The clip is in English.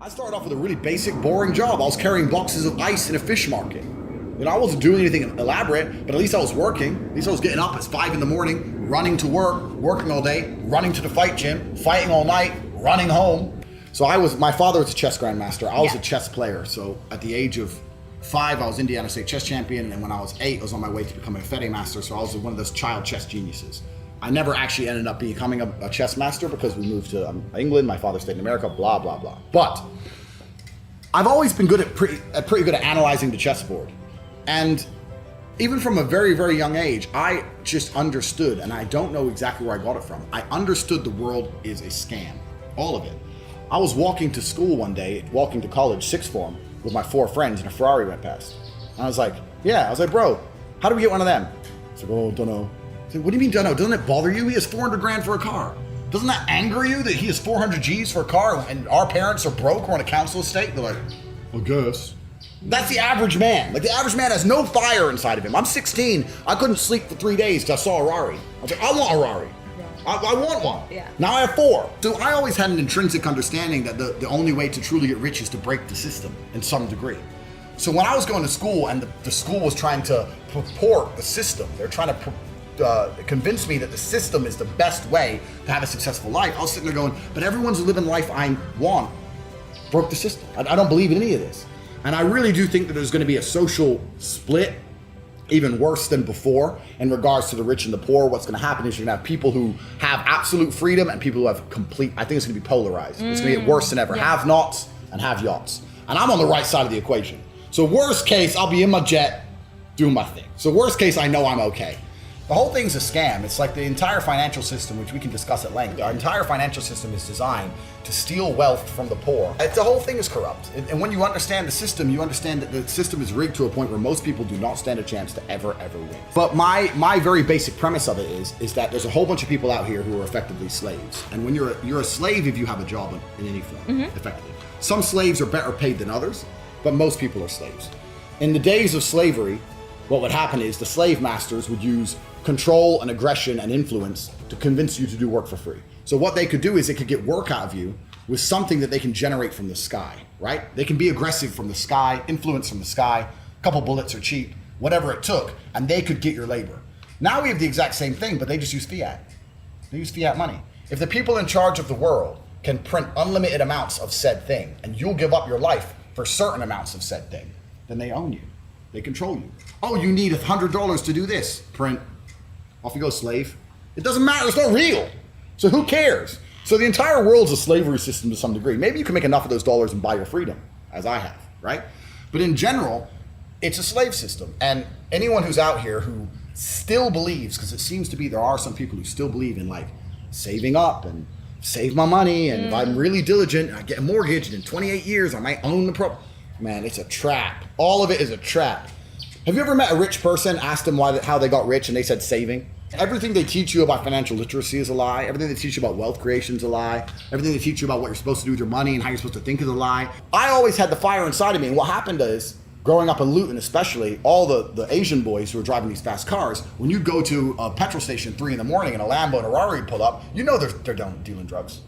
I started off with a really basic, boring job. I was carrying boxes of ice in a fish market. You know, I wasn't doing anything elaborate, but at least I was working. At least I was getting up at 5 in the morning, running to work, working all day, running to the fight gym, fighting all night, running home. So my father was a chess grandmaster. I was a chess player. So at the age of 5, I was Indiana State chess champion. And when I was 8, I was on my way to becoming a Fede master. So I was one of those child chess geniuses. I never actually ended up becoming a chess master because we moved to England. My father stayed in America, blah, blah, blah. But I've always been pretty good at analyzing the chessboard. And even from a very, very young age, I just understood, and I don't know exactly where I got it from. I understood the world is a scam, all of it. I was walking to school one day, walking to college, sixth form, with my 4 friends, and a Ferrari went past. And I was like, bro, how do we get one of them? He's like, oh, don't know. I said, what do you mean don't know? Doesn't it bother you? He has 400 grand for a car. Doesn't that anger you that he has 400 G's for a car and our parents are broke or on a council estate? They're like, I guess. That's the average man. Like, the average man has no fire inside of him. I'm 16. I couldn't sleep for 3 days till I saw a Rari. I was like, I want a Rari. I want one. Yeah. Now I have 4. So I always had an intrinsic understanding that the only way to truly get rich is to break the system in some degree. So when I was going to school and the school was trying to purport the system, they're trying to convince me that the system is the best way to have a successful life, I was sitting there going, but everyone's living the life I want broke the system. I don't believe in any of this. And I really do think that there's going to be a social split, even worse than before, in regards to the rich and the poor. What's going to happen is you're going to have people who have absolute freedom and people who have complete, I think it's going to be polarized. It's going to get worse than ever. Yeah. Have-nots and have-yachts. And I'm on the right side of the equation. So worst case, I'll be in my jet doing my thing. So worst case, I know I'm okay. The whole thing's a scam. It's like the entire financial system, which we can discuss at length. Our entire financial system is designed to steal wealth from the poor. The whole thing is corrupt. And when you understand the system, you understand that the system is rigged to a point where most people do not stand a chance to ever win. But my very basic premise of it is that there's a whole bunch of people out here who are effectively slaves. And when you're a slave if you have a job in any form, effectively. Some slaves are better paid than others, but most people are slaves. In the days of slavery, what would happen is the slave masters would use control and aggression and influence to convince you to do work for free. So what they could do is they could get work out of you with something that they can generate from the sky, right? They can be aggressive from the sky, influence from the sky, a couple bullets are cheap, whatever it took, and they could get your labor. Now we have the exact same thing, but they just use fiat. They use fiat money. If the people in charge of the world can print unlimited amounts of said thing, and you'll give up your life for certain amounts of said thing, then they own you. They control you. Oh, you need $100 to do this. Print. Off you go, slave. It doesn't matter. It's not real. So who cares? So the entire world's a slavery system to some degree. Maybe you can make enough of those dollars and buy your freedom, as I have, right? But in general, it's a slave system. And anyone who's out here who still believes, because it seems to be there are some people who still believe in like saving up and save my money, and if I'm really diligent, I get a mortgage, and in 28 years I might own the property. Man, it's a trap. All of it is a trap. Have you ever met a rich person, asked them how they got rich, and they said saving? Everything they teach you about financial literacy is a lie. Everything they teach you about wealth creation is a lie. Everything they teach you about what you're supposed to do with your money and how you're supposed to think is a lie. I always had the fire inside of me, and what happened is, growing up in Luton especially, all the Asian boys who are driving these fast cars, when you go to a petrol station at 3 in the morning and a Lambo and a Rari pull up, you know they're done dealing drugs.